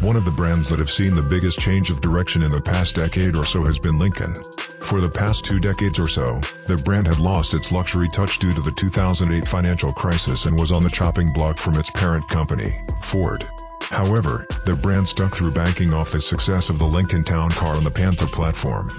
One of the brands that have seen the biggest change of direction in the past decade or so has been Lincoln. For the past 2 decades or so, the brand had lost its luxury touch due to the 2008 financial crisis and was on the chopping block from its parent company, Ford. However, the brand stuck through, banking off the success of the Lincoln Town Car on the Panther platform.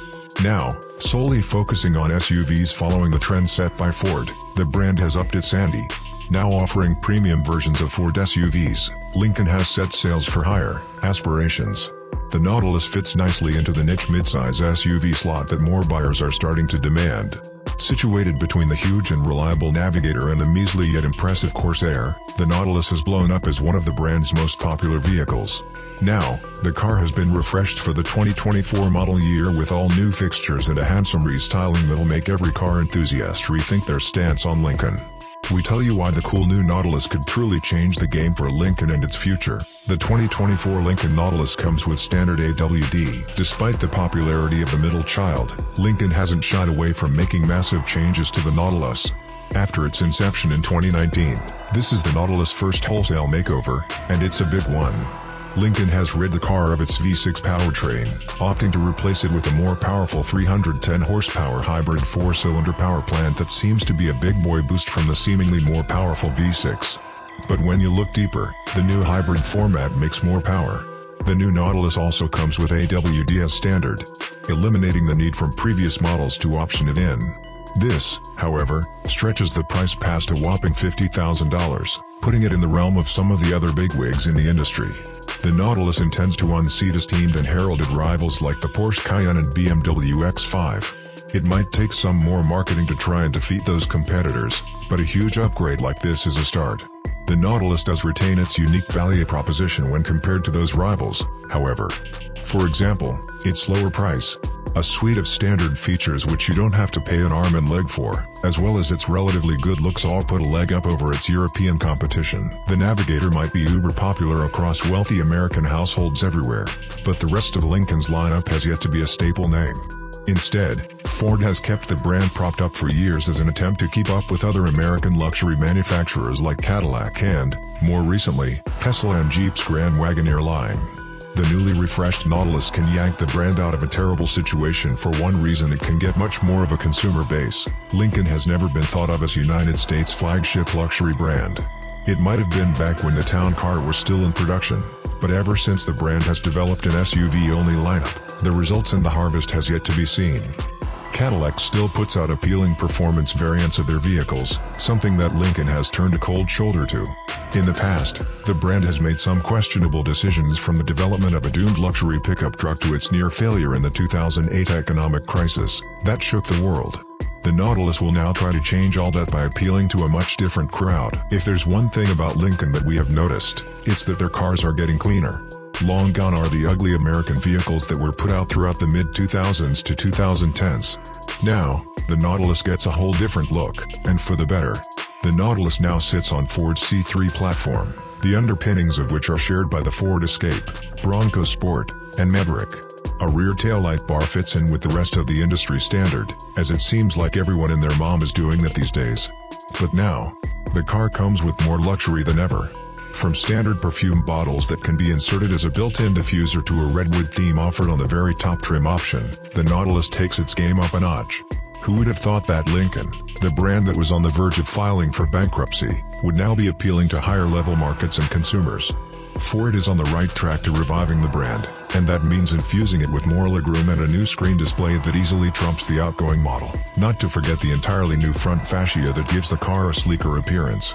Now, solely focusing on SUVs following the trend set by Ford, the brand has upped its ante. Now offering premium versions of Ford SUVs, Lincoln has set sails for higher aspirations. The Nautilus fits nicely into the niche midsize SUV slot that more buyers are starting to demand. Situated between the huge and reliable Navigator and the measly yet impressive Corsair, the Nautilus has blown up as one of the brand's most popular vehicles. Now, the car has been refreshed for the 2024 model year with all new fixtures and a handsome restyling that'll make every car enthusiast rethink their stance on Lincoln. We tell you why the cool new Nautilus could truly change the game for Lincoln and its future. The 2024 Lincoln Nautilus comes with standard AWD. Despite the popularity of the middle child, Lincoln hasn't shied away from making massive changes to the Nautilus. After its inception in 2019, this is the Nautilus' first wholesale makeover, and it's a big one. Lincoln has rid the car of its V6 powertrain, opting to replace it with a more powerful 310 horsepower hybrid 4-cylinder power plant that seems to be a big boy boost from the seemingly more powerful V6. But when you look deeper, the new hybrid format makes more power. The new Nautilus also comes with AWD as standard, eliminating the need from previous models to option it in. This, however, stretches the price past a whopping $50,000, putting it in the realm of some of the other bigwigs in the industry. The Nautilus intends to unseat esteemed and heralded rivals like the Porsche Cayenne and BMW X5. It might take some more marketing to try and defeat those competitors, but a huge upgrade like this is a start. The Nautilus does retain its unique value proposition when compared to those rivals, however. For example, its lower price, a suite of standard features which you don't have to pay an arm and leg for, as well as its relatively good looks all put a leg up over its European competition. The Navigator might be uber popular across wealthy American households everywhere, but the rest of Lincoln's lineup has yet to be a staple name. Instead, Ford has kept the brand propped up for years as an attempt to keep up with other American luxury manufacturers like Cadillac and, more recently, Tesla and Jeep's Grand Wagoneer line. The newly refreshed Nautilus can yank the brand out of a terrible situation for one reason: it can get much more of a consumer base. Lincoln has never been thought of as United States' flagship luxury brand. It might have been back when the Town Car was still in production, but ever since the brand has developed an SUV-only lineup, the results in the harvest has yet to be seen. Cadillac still puts out appealing performance variants of their vehicles, something that Lincoln has turned a cold shoulder to. In the past, the brand has made some questionable decisions, from the development of a doomed luxury pickup truck to its near failure in the 2008 economic crisis that shook the world. The Nautilus will now try to change all that by appealing to a much different crowd. If there's one thing about Lincoln that we have noticed, it's that their cars are getting cleaner. Long gone are the ugly American vehicles that were put out throughout the mid-2000s to 2010s. Now, the Nautilus gets a whole different look, and for the better. The Nautilus now sits on Ford's C3 platform, the underpinnings of which are shared by the Ford Escape, Bronco Sport, and Maverick. A rear taillight bar fits in with the rest of the industry standard, as it seems like everyone and their mom is doing that these days. But now, the car comes with more luxury than ever. From standard perfume bottles that can be inserted as a built-in diffuser to a redwood theme offered on the very top trim option, the Nautilus takes its game up a notch. Who would have thought that Lincoln, the brand that was on the verge of filing for bankruptcy, would now be appealing to higher-level markets and consumers? Ford is on the right track to reviving the brand, and that means infusing it with more legroom and a new screen display that easily trumps the outgoing model. Not to forget the entirely new front fascia that gives the car a sleeker appearance.